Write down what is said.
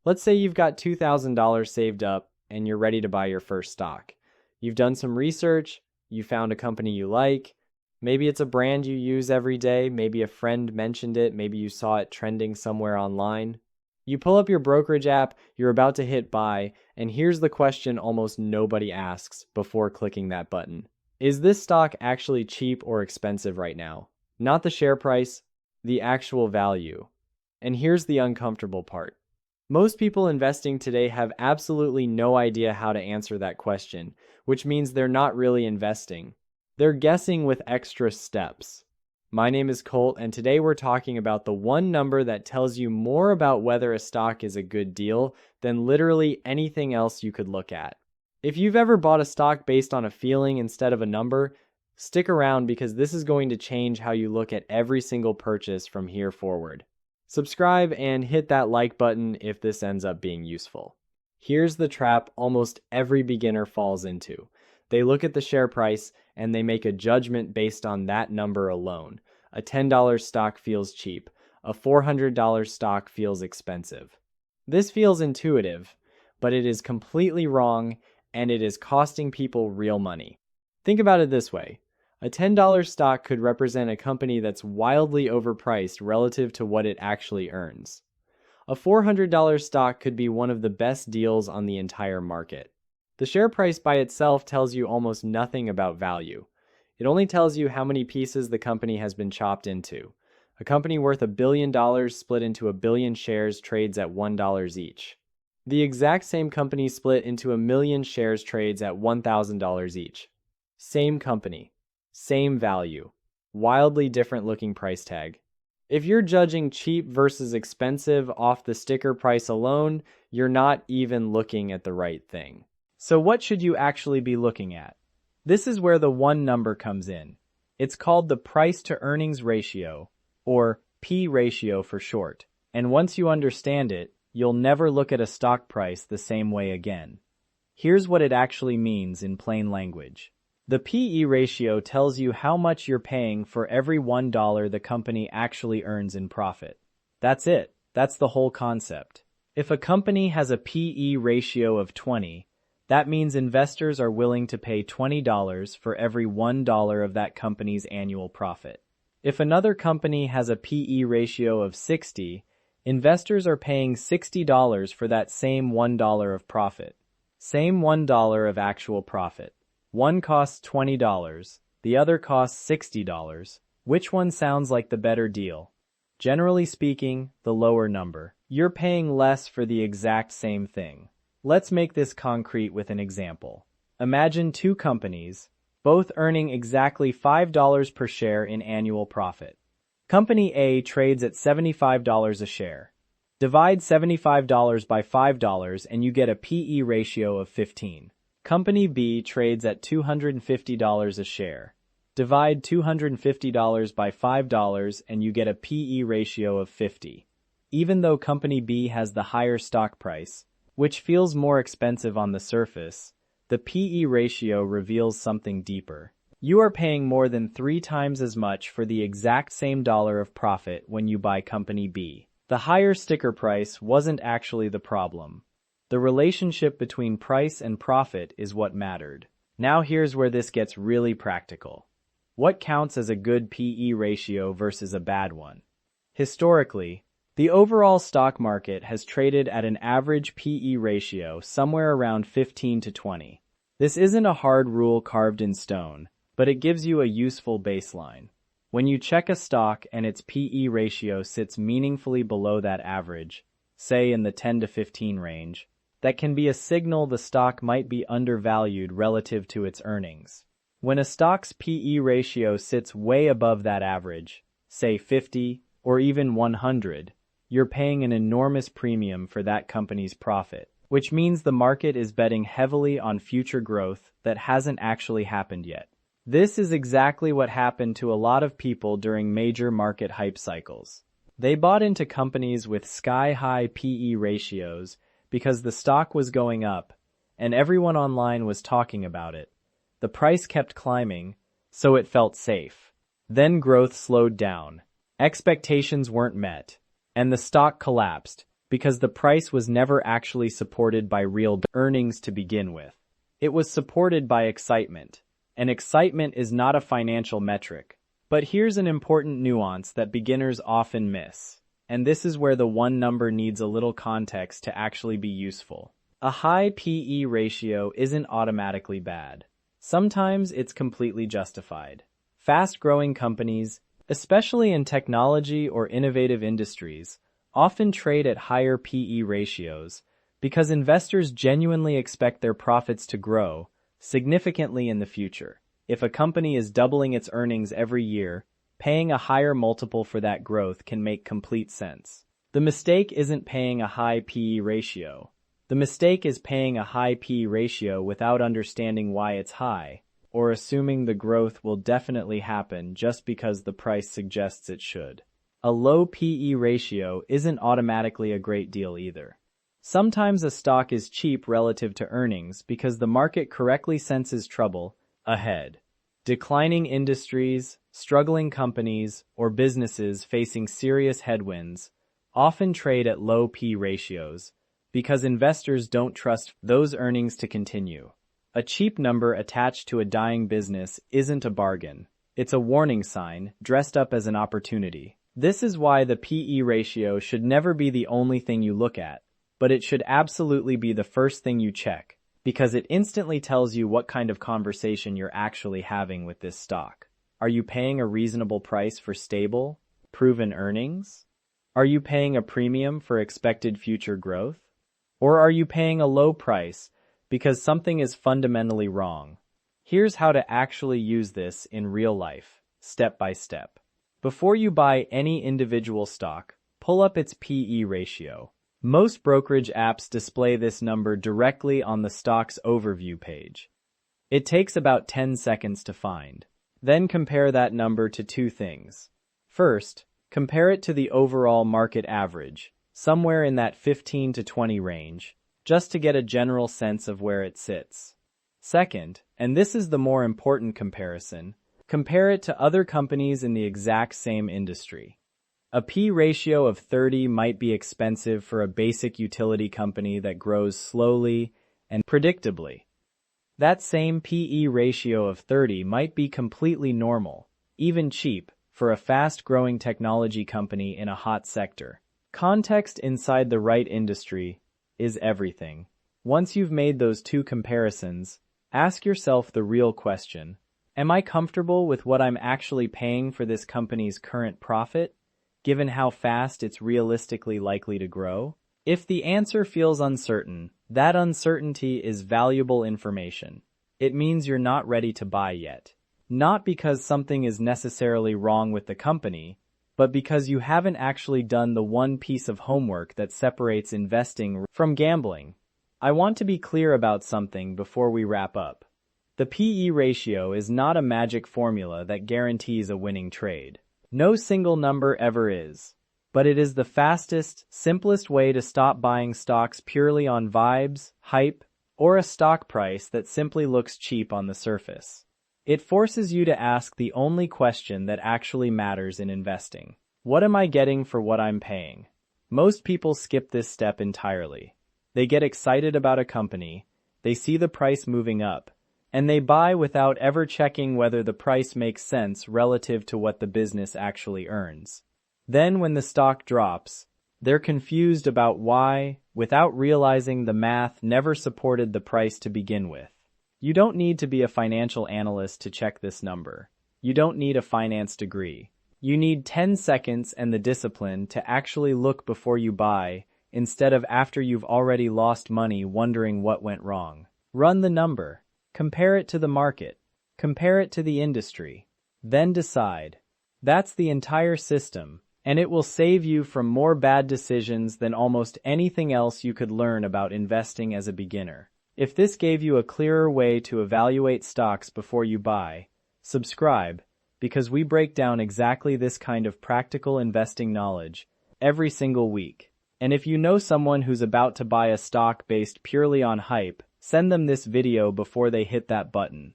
Let's say you've got $2,000 saved up and you're ready to buy your first stock. You've done some research, you found a company you like. Maybe it's a brand you use every day, maybe a friend mentioned it, maybe you saw it trending somewhere online. You pull up your brokerage app, you're about to hit buy, and here's the question almost nobody asks before clicking that button. Is this stock actually cheap or expensive right now? Not the share price, the actual value. And here's the uncomfortable part. Most people investing today have absolutely no idea how to answer that question, which means they're not really investing. They're guessing with extra steps. My name is Colt, and today we're talking about the one number that tells you more about whether a stock is a good deal than literally anything else you could look at. If you've ever bought a stock based on a feeling instead of a number, stick around because this is going to change how you look at every single purchase from here forward. Subscribe and hit that like button if this ends up being useful. Here's the trap almost every beginner falls into. They look at the share price and they make a judgment based on that number alone. A $10 stock feels cheap. A $400 stock feels expensive. This feels intuitive, but it is completely wrong and it is costing people real money. Think about it this way. A $10 stock could represent a company that's wildly overpriced relative to what it actually earns. A $400 stock could be one of the best deals on the entire market. The share price by itself tells you almost nothing about value. It only tells you how many pieces the company has been chopped into. A company worth $1 billion split into 1 billion shares trades at $1 each. The exact same company split into 1 million shares trades at $1,000 each. Same company, same value, wildly different looking price tag. If you're judging cheap versus expensive off the sticker price alone, you're not even looking at the right thing. So what should you actually be looking at? This is where the one number comes in. It's called the price to earnings ratio, or P ratio for short. And once you understand it, you'll never look at a stock price the same way again. Here's what it actually means in plain language. The PE ratio tells you how much you're paying for every $1 the company actually earns in profit. That's it. That's the whole concept. If a company has a PE ratio of 20, that means investors are willing to pay $20 for every $1 of that company's annual profit. If another company has a PE ratio of 60, investors are paying $60 for that same $1 of profit. Same $1 of actual profit. One costs $20, the other costs $60. Which one sounds like the better deal? Generally speaking, the lower number. You're paying less for the exact same thing. Let's make this concrete with an example. Imagine two companies, both earning exactly $5 per share in annual profit. Company A trades at $75 a share. Divide $75 by $5 and you get a PE ratio of 15. Company B trades at $250 a share. Divide $250 by $5 and you get a PE ratio of 50. Even though Company B has the higher stock price, which feels more expensive on the surface, the PE ratio reveals something deeper. You are paying more than 3 times as much for the exact same dollar of profit when you buy Company B. The higher sticker price wasn't actually the problem. The relationship between price and profit is what mattered. Now here's where this gets really practical. What counts as a good PE ratio versus a bad one? Historically, the overall stock market has traded at an average PE ratio somewhere around 15 to 20. This isn't a hard rule carved in stone, but it gives you a useful baseline. When you check a stock and its PE ratio sits meaningfully below that average, say in the 10 to 15 range, that can be a signal the stock might be undervalued relative to its earnings. When a stock's PE ratio sits way above that average, say 50 or even 100, you're paying an enormous premium for that company's profit, which means the market is betting heavily on future growth that hasn't actually happened yet. This is exactly what happened to a lot of people during major market hype cycles. They bought into companies with sky-high PE ratios because the stock was going up, and everyone online was talking about it. The price kept climbing, so it felt safe. Then growth slowed down. Expectations weren't met, and the stock collapsed, because the price was never actually supported by real earnings to begin with. It was supported by excitement, and excitement is not a financial metric. But here's an important nuance that beginners often miss, and this is where the one number needs a little context to actually be useful. A high P/E ratio isn't automatically bad. Sometimes it's completely justified. Fast-growing companies, especially in technology or innovative industries, often trade at higher P/E ratios because investors genuinely expect their profits to grow significantly in the future. If a company is doubling its earnings every year, paying a higher multiple for that growth can make complete sense. The mistake isn't paying a high P/E ratio. The mistake is paying a high P/E ratio without understanding why it's high, or assuming the growth will definitely happen just because the price suggests it should. A low P/E ratio isn't automatically a great deal either. Sometimes a stock is cheap relative to earnings because the market correctly senses trouble ahead. Declining industries, struggling companies, or businesses facing serious headwinds often trade at low P ratios because investors don't trust those earnings to continue. A cheap number attached to a dying business isn't a bargain. It's a warning sign dressed up as an opportunity. This is why the P/E ratio should never be the only thing you look at, but it should absolutely be the first thing you check, because it instantly tells you what kind of conversation you're actually having with this stock. Are you paying a reasonable price for stable, proven earnings? Are you paying a premium for expected future growth? Or are you paying a low price because something is fundamentally wrong? Here's how to actually use this in real life, step by step. Before you buy any individual stock, pull up its P/E ratio. Most brokerage apps display this number directly on the stock's overview page. It takes about 10 seconds to find. Then compare that number to two things. First, compare it to the overall market average, somewhere in that 15 to 20 range, just to get a general sense of where it sits. Second, and this is the more important comparison, compare it to other companies in the exact same industry. A P ratio of 30 might be expensive for a basic utility company that grows slowly and predictably. That same P/E ratio of 30 might be completely normal, even cheap, for a fast-growing technology company in a hot sector. Context inside the right industry is everything. Once you've made those two comparisons, ask yourself the real question: am I comfortable with what I'm actually paying for this company's current profit, given how fast it's realistically likely to grow? If the answer feels uncertain, that uncertainty is valuable information. It means you're not ready to buy yet. Not because something is necessarily wrong with the company, but because you haven't actually done the one piece of homework that separates investing from gambling. I want to be clear about something before we wrap up. The P/E ratio is not a magic formula that guarantees a winning trade. No single number ever is. But it is the fastest, simplest way to stop buying stocks purely on vibes, hype, or a stock price that simply looks cheap on the surface. It forces you to ask the only question that actually matters in investing. What am I getting for what I'm paying? Most people skip this step entirely. They get excited about a company, they see the price moving up, and they buy without ever checking whether the price makes sense relative to what the business actually earns. Then when the stock drops, they're confused about why, without realizing the math never supported the price to begin with. You don't need to be a financial analyst to check this number. You don't need a finance degree. You need 10 seconds and the discipline to actually look before you buy, instead of after you've already lost money wondering what went wrong. Run the number. Compare it to the market. Compare it to the industry. Then decide. That's the entire system, and it will save you from more bad decisions than almost anything else you could learn about investing as a beginner. If this gave you a clearer way to evaluate stocks before you buy, subscribe, because we break down exactly this kind of practical investing knowledge every single week. And if you know someone who's about to buy a stock based purely on hype, send them this video before they hit that button.